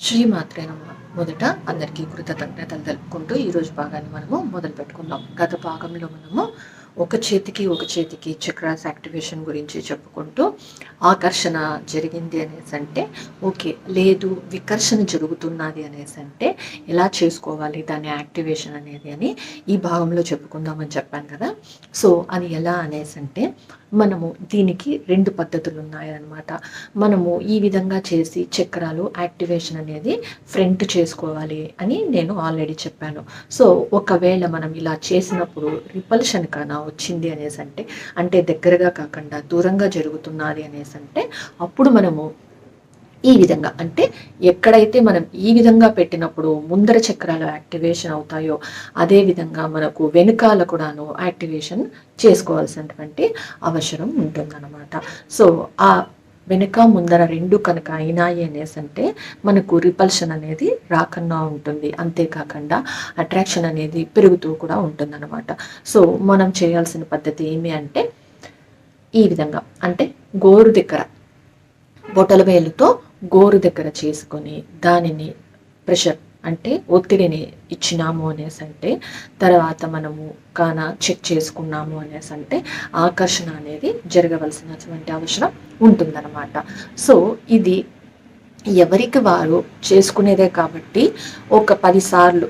శ్రీమాత్రే నమః. మొదట అందరికీ కృతజ్ఞతలు తెలుపుకుంటూ ఈరోజు భాగాన్ని మనము మొదలు పెట్టుకుందాం. గత భాగంలో మనము ఒక చేతికి చక్రాస్ యాక్టివేషన్ గురించి చెప్పుకుంటూ ఆకర్షణ జరిగింది అనేసి అంటే ఓకే, లేదు వికర్షణ జరుగుతున్నది అనేసి అంటే ఎలా చేసుకోవాలి దాని యాక్టివేషన్ అనేది అని ఈ భాగంలో చెప్పుకుందామని చెప్పాను కదా. సో అది ఎలా అనేసి అంటే మనము దీనికి 2 పద్ధతులు ఉన్నాయన్నమాట. మనము ఈ విధంగా చేసి చక్రాలు యాక్టివేషన్ అనేది ఫ్రంట్ చేసుకోవాలి అని నేను ఆల్రెడీ చెప్పాను. సో ఒకవేళ మనం ఇలా చేసినప్పుడు రిపల్షన్ కన్నా వచ్చింది అనేసి అంటే దగ్గరగా కాకుండా దూరంగా జరుగుతున్నది అనేసి అంటే అప్పుడు మనము ఈ విధంగా అంటే ఎక్కడైతే మనం ఈ విధంగా పెట్టినప్పుడు ముందర చక్రాలు యాక్టివేషన్ అవుతాయో అదే విధంగా మనకు వెనుకాల కూడాను యాక్టివేషన్ చేసుకోవాల్సినటువంటి అవసరం ఉంటుందన్నమాట. సో ఆ వెనుక ముందర 2 కనుక అయినాయి అనేసి అంటే మనకు రిపల్షన్ అనేది రాకుండా ఉంటుంది, అంతేకాకుండా అట్రాక్షన్ అనేది పెరుగుతూ కూడా ఉంటుందన్నమాట. సో మనం చేయాల్సిన పద్ధతి ఏమి అంటే ఈ విధంగా అంటే గోరు దగ్గర బొటల వేలుతో గోరు దగ్గర చేసుకొని దానిని ప్రెషర్ అంటే ఒత్తిడిని ఇచ్చినాము అనేసి అంటే తర్వాత మనము చెక్ చేసుకున్నాము అనేసి అంటే ఆకర్షణ అనేది జరగవలసినటువంటి అవసరం ఉంటుందన్నమాట. సో ఇది ఎవరికి వారు చేసుకునేదే కాబట్టి ఒక 10 సార్లు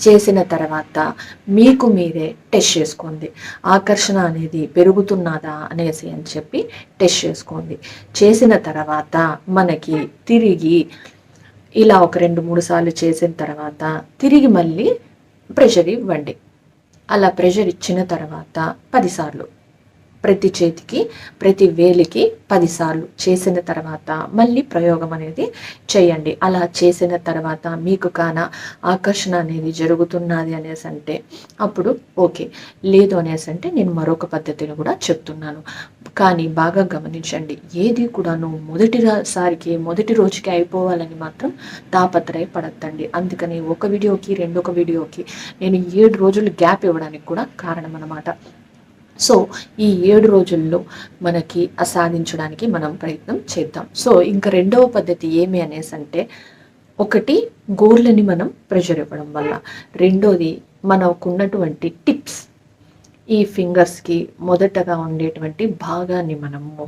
చేసిన తర్వాత మీకు మీరే టెస్ట్ చేసుకోండి. ఆకర్షణ అనేది పెరుగుతున్నదా అనేసి అని చెప్పి టెస్ట్ చేసుకోండి. చేసిన తర్వాత మనకి తిరిగి ఇలా ఒక 2-3 సార్లు చేసిన తర్వాత తిరిగి మళ్ళీ ప్రెషర్ ఇవ్వండి. అలా ప్రెషర్ ఇచ్చిన తర్వాత 10 సార్లు ప్రతి చేతికి ప్రతి వేలికి 10 సార్లు చేసిన తర్వాత మళ్ళీ ప్రయోగం అనేది చేయండి. అలా చేసిన తర్వాత మీకు ఆకర్షణ అనేది జరుగుతున్నది అనేసి అంటే అప్పుడు ఓకే, లేదు అనేసి అంటే నేను మరొక పద్ధతిని కూడా చెప్తున్నాను. కానీ బాగా గమనించండి, ఏది కూడాను మొదటి రోజుకి అయిపోవాలని మాత్రం తాపత్రయపడద్దండి. అందుకని ఒక వీడియోకి రెండొక వీడియోకి నేను 7 రోజులు గ్యాప్ ఇవ్వడానికి కూడా కారణం అన్నమాట. సో ఈ 7 రోజుల్లో మనకి సాధించడానికి మనం ప్రయత్నం చేద్దాం. సో ఇంకా రెండవ పద్ధతి ఏమి అనేసి అంటే ఒకటి గోర్లని మనం ప్రెషర్ ఇవ్వడం వల్ల, రెండోది మనకున్నటువంటి టిప్స్ ఈ ఫింగర్స్కి మొదటగా ఉండేటువంటి భాగాన్ని మనము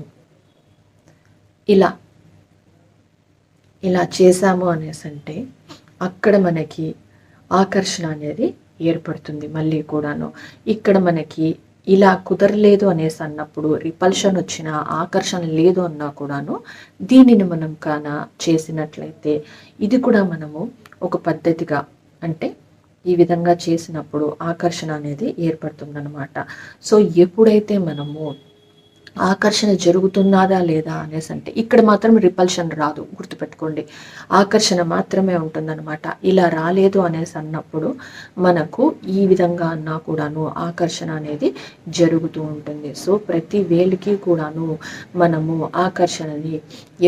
ఇలా ఇలా చేసాము అనేసి అంటే అక్కడ మనకి ఆకర్షణ అనేది ఏర్పడుతుంది. మళ్ళీ కూడాను ఇక్కడ మనకి ఇలా కుదరలేదు అనేసి అన్నప్పుడు రిపల్షన్ వచ్చినా ఆకర్షణ లేదు అన్నా కూడాను దీనిని మనం చేసినట్లయితే ఇది కూడా మనము ఒక పద్ధతిగా అంటే ఈ విధంగా చేసినప్పుడు ఆకర్షణ అనేది ఏర్పడుతుందన్నమాట. సో ఎప్పుడైతే మనము ఆకర్షణ జరుగుతున్నదా లేదా అనేసి అంటే ఇక్కడ మాత్రం రిపల్షన్ రాదు, గుర్తుపెట్టుకోండి. ఆకర్షణ మాత్రమే ఉంటుందన్నమాట. ఇలా రాలేదు అనేసి అన్నప్పుడు మనకు ఈ విధంగా అన్నా కూడాను ఆకర్షణ అనేది జరుగుతూ ఉంటుంది. సో ప్రతి వేలికి కూడాను మనము ఆకర్షణని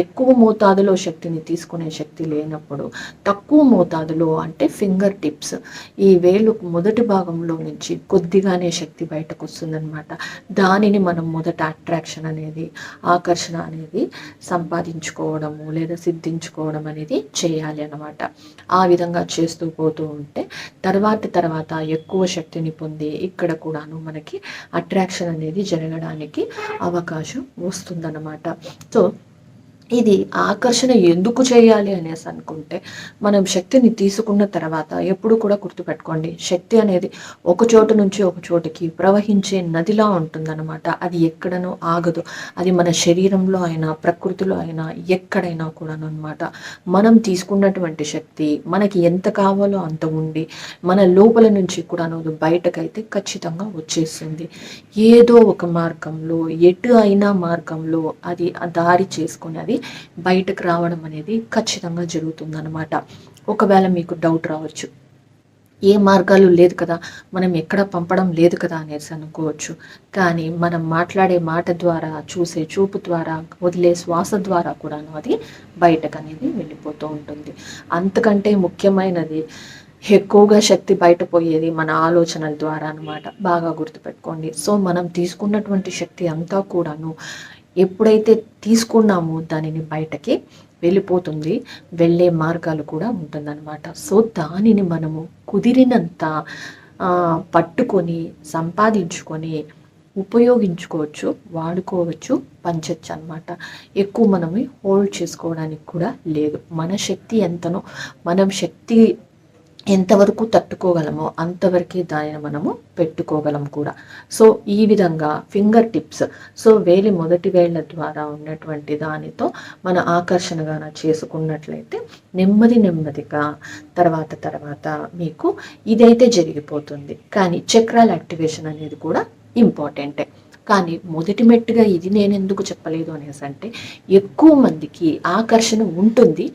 ఎక్కువ మోతాదులో శక్తిని తీసుకునే శక్తి లేనప్పుడు తక్కువ మోతాదులో అంటే ఫింగర్ టిప్స్ ఈ వేలు మొదటి భాగంలో నుంచి కొద్దిగానే శక్తి బయటకు వస్తుందన్నమాట. దానిని మనం మొదట అట్రాక్షన్ అనేది ఆకర్షణ అనేది సంపాదించుకోవడము లేదా సిద్ధించుకోవడం అనేది చేయాలి అన్నమాట. ఆ విధంగా చేస్తూ పోతూ ఉంటే తర్వాత ఎక్కువ శక్తిని పొంది ఇక్కడ కూడాను మనకి అట్రాక్షన్ అనేది జరగడానికి అవకాశం వస్తుందన్నమాట. సో ఇది ఆకర్షణ ఎందుకు చేయాలి అనేసి అనుకుంటే మనం శక్తిని తీసుకున్న తర్వాత ఎప్పుడు కూడా గుర్తుపెట్టుకోండి, శక్తి అనేది ఒక చోటు నుంచి ఒక చోటుకి ప్రవహించే నదిలా ఉంటుందన్నమాట. అది ఎక్కడనో ఆగదు. అది మన శరీరంలో అయినా ప్రకృతిలో అయినా ఎక్కడైనా కూడాను అనమాట. మనం తీసుకున్నటువంటి శక్తి మనకి ఎంత కావాలో అంత ఉండి మన లోపల నుంచి కూడాను బయటకైతే ఖచ్చితంగా వచ్చేస్తుంది. ఏదో ఒక మార్గంలో ఎటు అయినా మార్గంలో అది దారి చేసుకుని అది బయటకు రావడం అనేది ఖచ్చితంగా జరుగుతుందన్నమాట. ఒకవేళ మీకు డౌట్ రావచ్చు, ఏ మార్గాలు లేదు కదా, మనం ఎక్కడ పంపడం లేదు కదా అనేసి అనుకోవచ్చు. కానీ మనం మాట్లాడే మాట ద్వారా, చూసే చూపు ద్వారా, వదిలే శ్వాస ద్వారా కూడాను అది బయటకు అనేది వెళ్ళిపోతూ ఉంటుంది. అంతకంటే ముఖ్యమైనది ఎక్కువగా శక్తి బయట పోయేది మన ఆలోచనల ద్వారా అనమాట. బాగా గుర్తుపెట్టుకోండి. సో మనం తీసుకున్నటువంటి శక్తి అంతా కూడాను ఎప్పుడైతే తీసుకున్నామో దానిని బయటకి వెళ్ళిపోతుంది, వెళ్ళే మార్గాలు కూడా ఉంటుందన్నమాట. సో దానిని మనము కుదిరినంత పట్టుకొని సంపాదించుకొని ఉపయోగించుకోవచ్చు, వాడుకోవచ్చు, పంచచ్చు అనమాట. ఎక్కువ మనము హోల్డ్ చేసుకోవడానికి కూడా లేదు. మన శక్తి ఎంతనో, మనం శక్తి ఎంతవరకు తట్టుకోగలమో అంతవరకే దానిని మనము పెట్టుకోగలం కూడా. సో ఈ విధంగా ఫింగర్ టిప్స్, సో వేలి మొదటి వేళ్ల ద్వారా ఉన్నటువంటి దానితో మన ఆకర్షణగా చేసుకున్నట్లయితే నెమ్మదిగా తర్వాత మీకు ఇదైతే జరిగిపోతుంది. కానీ చక్రాల యాక్టివేషన్ అనేది కూడా ఇంపార్టెంటే. కానీ మొదటి మెట్టుగా ఇది నేను ఎందుకు చెప్పలేదు అనేసి అంటే, ఎక్కువ మందికి ఆకర్షణ ఉంటుంది,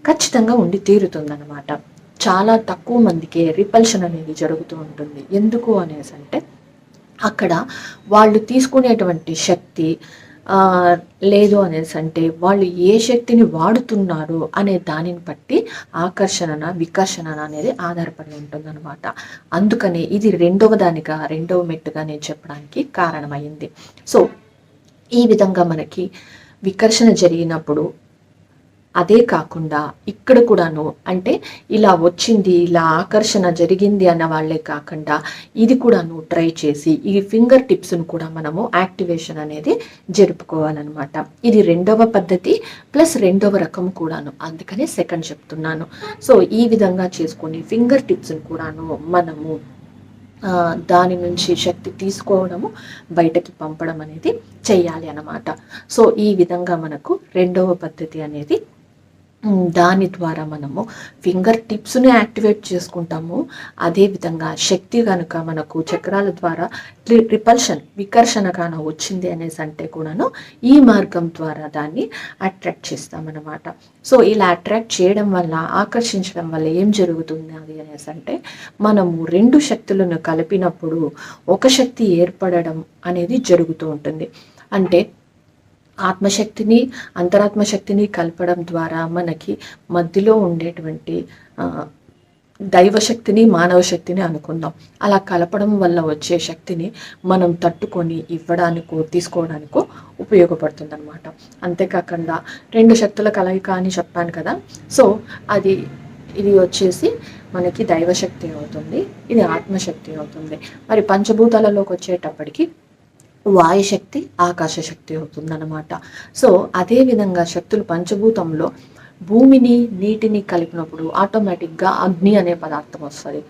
ఖచ్చితంగా ఉండి తీరుతుంది అనమాట. చాలా తక్కువ మందికి రిపల్షన్ అనేది జరుగుతూ ఉంటుంది. ఎందుకు అనేసి అంటే, అక్కడ వాళ్ళు తీసుకునేటువంటి శక్తి లేదు అనేసి అంటే, వాళ్ళు ఏ శక్తిని వాడుతున్నారు అనే దానిని బట్టి ఆకర్షణ వికర్షణ అనేది ఆధారపడి ఉంటుందన్నమాట. అందుకనే ఇది రెండవ మెట్టుగా నేను చెప్పడానికి కారణమైంది. సో ఈ విధంగా మనకి వికర్షణ జరిగినప్పుడు, అదే కాకుండా ఇక్కడ కూడాను అంటే ఇలా వచ్చింది, ఇలా ఆకర్షణ జరిగింది అన్న వాళ్ళే కాకుండా ఇది కూడాను ట్రై చేసి ఈ ఫింగర్ టిప్స్ను కూడా మనము యాక్టివేషన్ అనేది జరుపుకోవాలన్నమాట. ఇది రెండవ పద్ధతి ప్లస్ రెండవ రకం కూడాను, అందుకనే సెకండ్ చెప్తున్నాను. సో ఈ విధంగా చేసుకొని ఫింగర్ టిప్స్ను కూడాను మనము దాని నుంచి శక్తి తీసుకోవడము, బయటకి పంపడం అనేది చెయ్యాలి అన్నమాట. సో ఈ విధంగా మనకు రెండవ పద్ధతి అనేది, దాని ద్వారా మనము ఫింగర్ టిప్స్ని యాక్టివేట్ చేసుకుంటాము. అదేవిధంగా శక్తి కనుక మనకు చక్రాల ద్వారా రిపల్షన్ వికర్షణ కాన వచ్చింది అనేసి అంటే కూడాను ఈ మార్గం ద్వారా దాన్ని అట్రాక్ట్ చేస్తామన్నమాట. సో ఇలా అట్రాక్ట్ చేయడం వల్ల, ఆకర్షించడం వల్ల ఏం జరుగుతుంది అది అనేసి అంటే, మనము రెండు శక్తులను కలిపినప్పుడు ఒక శక్తి ఏర్పడడం అనేది జరుగుతూ ఉంటుంది. అంటే ఆత్మశక్తిని అంతరాత్మశక్తిని కలపడం ద్వారా మనకి మధ్యలో ఉండేటువంటి దైవశక్తిని మానవ శక్తిని అనుకుందాం. అలా కలపడం వల్ల వచ్చే శక్తిని మనం తట్టుకొని ఇవ్వడానికో తీసుకోవడానికో ఉపయోగపడుతుంది అనమాట. అంతేకాకుండా రెండు శక్తుల కలయిక అని చెప్పాను కదా. సో ఇది వచ్చేసి మనకి దైవశక్తి అవుతుంది, ఇది ఆత్మశక్తి అవుతుంది. మరి పంచభూతాలలోకి వచ్చేటప్పటికి వాయుశక్తి ఆకాశశక్తి అవుతుందన్నమాట. సో అదేవిధంగా శక్తులు పంచభూతంలో భూమిని నీటిని కలిపినప్పుడు ఆటోమేటిక్గా అగ్ని అనే పదార్థం వస్తుంది.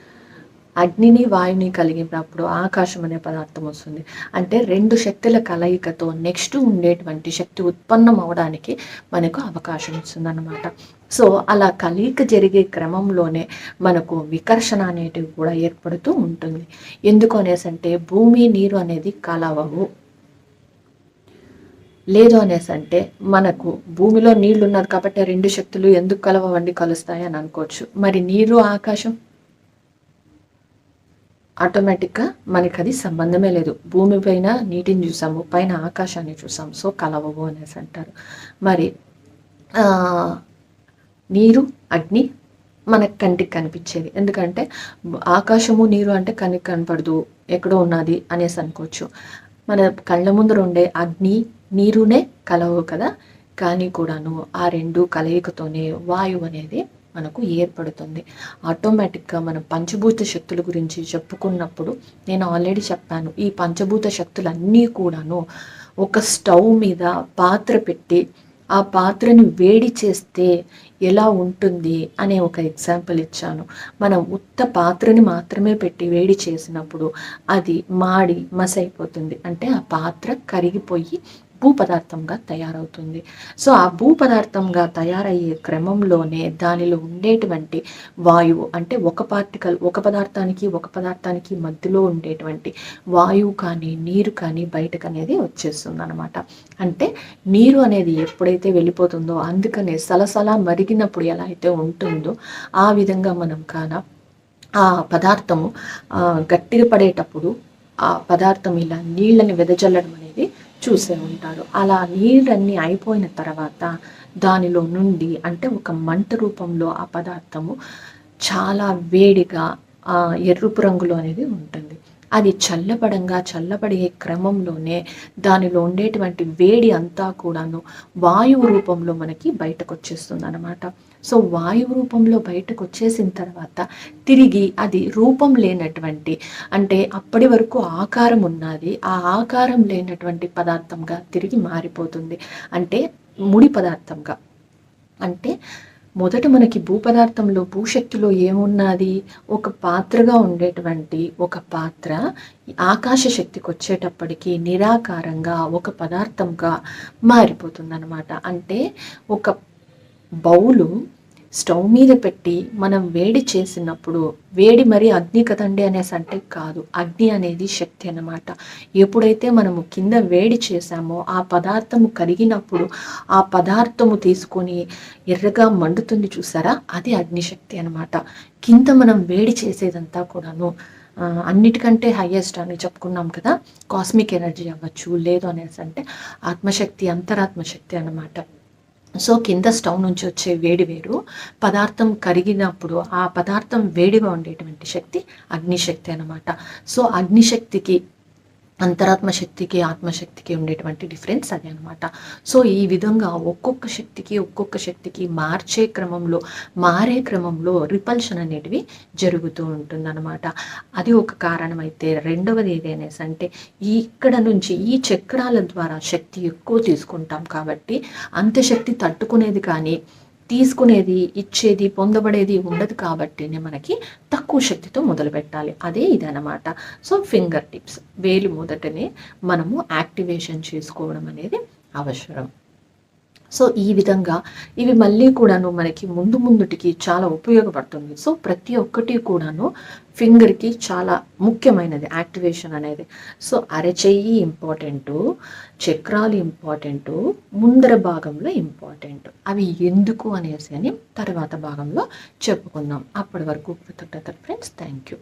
అగ్నిని వాయుని కలిగినప్పుడు ఆకాశం అనే పదార్థం వస్తుంది. అంటే రెండు శక్తుల కలయికతో నెక్స్ట్ ఉండేటువంటి శక్తి ఉత్పన్నం అవడానికి మనకు అవకాశం ఇస్తుంది అన్నమాట. సో అలా కలయిక జరిగే క్రమంలోనే మనకు వికర్షణ అనేటివి కూడా ఏర్పడుతూ ఉంటుంది. ఎందుకు అనేసి అంటే, భూమి నీరు అనేది కలవవు. లేదు అనేసి అంటే, మనకు భూమిలో నీళ్లు ఉన్నారు కాబట్టి రెండు శక్తులు ఎందుకు కలవండి, కలుస్తాయి అని అనుకోవచ్చు. మరి నీరు ఆకాశం ఆటోమేటిక్గా మనకి అది సంబంధమే లేదు. భూమి పైన నీటిని చూసాము, పైన ఆకాశాన్ని చూసాము, సో కలవవు అనేసి అంటారు. మరి నీరు అగ్ని మనకు కంటికి కనిపించేది, ఎందుకంటే ఆకాశము నీరు అంటే కంటికి కనపడదు, ఎక్కడో ఉన్నది అనేసి అనుకోవచ్చు. మన కళ్ళ ముందర ఉండే అగ్ని నీరునే కలవు కదా, కానీ కూడాను ఆ రెండు కలయికతోనే వాయువు అనేది మనకు ఏర్పడుతుంది. ఆటోమేటిక్గా మనం పంచభూత శక్తుల గురించి చెప్పుకున్నప్పుడు నేను ఆల్రెడీ చెప్పాను, ఈ పంచభూత శక్తులన్నీ కూడాను ఒక స్టవ్ మీద పాత్ర పెట్టి ఆ పాత్రని వేడి చేస్తే ఎలా ఉంటుంది అనే ఒక ఎగ్జాంపుల్ ఇచ్చాను. మనం ఉత్త పాత్రని మాత్రమే పెట్టి వేడి చేసినప్పుడు అది మాడి మసైపోతుంది, అంటే ఆ పాత్ర కరిగిపోయి భూపదార్థంగా తయారవుతుంది. సో ఆ భూపదార్థంగా తయారయ్యే క్రమంలోనే దానిలో ఉండేటువంటి వాయువు, అంటే ఒక పదార్థానికి మధ్యలో ఉండేటువంటి వాయువు కానీ నీరు కానీ బయటకు అనేది వచ్చేస్తుంది అనమాట. అంటే నీరు అనేది ఎప్పుడైతే వెళ్ళిపోతుందో, అందుకనే సలసలా మరిగినప్పుడు ఎలా అయితే ఉంటుందో ఆ విధంగా మనం ఆ పదార్థము గట్టిగా పడేటప్పుడు ఆ పదార్థం ఇలా నీళ్ళని వెదజల్లడం అనేది చూసే ఉంటారు. అలా నీళ్ళన్నీ అయిపోయిన తర్వాత దానిలో నుండి, అంటే ఒక మంట రూపంలో ఆ పదార్థము చాలా వేడిగా ఎరుపు రంగులో అనేది ఉంటుంది. అది చల్లబడే క్రమంలోనే దానిలో ఉండేటువంటి వేడి అంతా కూడాను వాయువు రూపంలో మనకి బయటకు వచ్చేస్తుంది అనమాట. సో వాయువు రూపంలో బయటకు వచ్చేసిన తర్వాత తిరిగి అది రూపం లేనటువంటి, అంటే అప్పటి వరకు ఆకారం ఉన్నది, ఆ ఆకారం లేనటువంటి పదార్థంగా తిరిగి మారిపోతుంది. అంటే ముడి పదార్థంగా. అంటే మొదట మనకి భూపదార్థంలో భూశక్తిలో ఏమున్నది, ఒక పాత్రగా ఉండేటువంటి ఒక పాత్ర ఆకాశ శక్తికి వచ్చేటప్పటికి నిరాకారంగా ఒక పదార్థంగా మారిపోతుంది అనమాట. అంటే ఒక బౌలు స్టవ్ మీద పెట్టి మనం వేడి చేసినప్పుడు, వేడి మరి అగ్ని కదండి అనేసి అంటే కాదు, అగ్ని అనేది శక్తి అన్నమాట. ఎప్పుడైతే మనము కింద వేడి చేసామో ఆ పదార్థము కరిగినప్పుడు ఆ పదార్థము తీసుకొని ఎర్రగా మండుతుంది చూసారా, అది అగ్నిశక్తి అనమాట. కింద మనం వేడి చేసేదంతా కూడాను అన్నిటికంటే హైయెస్ట్ అని చెప్పుకున్నాం కదా, కాస్మిక్ ఎనర్జీ అవ్వచ్చు, లేదు అనేసి అంటే ఆత్మశక్తి, అంతరాత్మశక్తి అన్నమాట. సో కింద స్టవ్ నుంచి వచ్చే వేడి వేరు, పదార్థం కరిగినప్పుడు ఆ పదార్థం వేడిగా ఉండేటువంటి శక్తి అగ్నిశక్తి అనమాట. సో అగ్నిశక్తికి, అంతరాత్మ శక్తికి, ఆత్మశక్తికి ఉండేటువంటి డిఫరెన్స్ అదే అనమాట. సో ఈ విధంగా ఒక్కొక్క శక్తికి మారే క్రమంలో రిపల్షన్ అనేటివి జరుగుతూ ఉంటుందన్నమాట. అది ఒక కారణం అయితే, రెండవది ఏదైనా అంటే ఇక్కడ నుంచి ఈ చక్రాల ద్వారా శక్తి ఎక్కువ తీసుకుంటాం కాబట్టి అంత శక్తి తట్టుకునేది కానీ తీసుకునేది, ఇచ్చేది, పొందబడేది ఉండదు కాబట్టి మనకి తక్కువ శక్తితో మొదలు పెట్టాలి. అదే ఇదనమాట. సో ఫింగర్ టిప్స్, వేలు మొదటనే మనము యాక్టివేషన్ చేసుకోవడం అనేది అవసరం. సో ఈ విధంగా ఇవి మళ్ళీ కూడాను మనకి ముందుటికి చాలా ఉపయోగపడుతుంది. సో ప్రతి ఒక్కటి కూడాను ఫింగర్కి చాలా ముఖ్యమైనది యాక్టివేషన్ అనేది. సో అరచెయ్యి ఇంపార్టెంటు, చక్రాలు ఇంపార్టెంటు, ముందర భాగంలో ఇంపార్టెంట్. అవి ఎందుకు అనేసి అని తర్వాత భాగంలో చెప్పుకుందాం. అప్పటి వరకు కృతజ్ఞతలు ఫ్రెండ్స్. Thank you.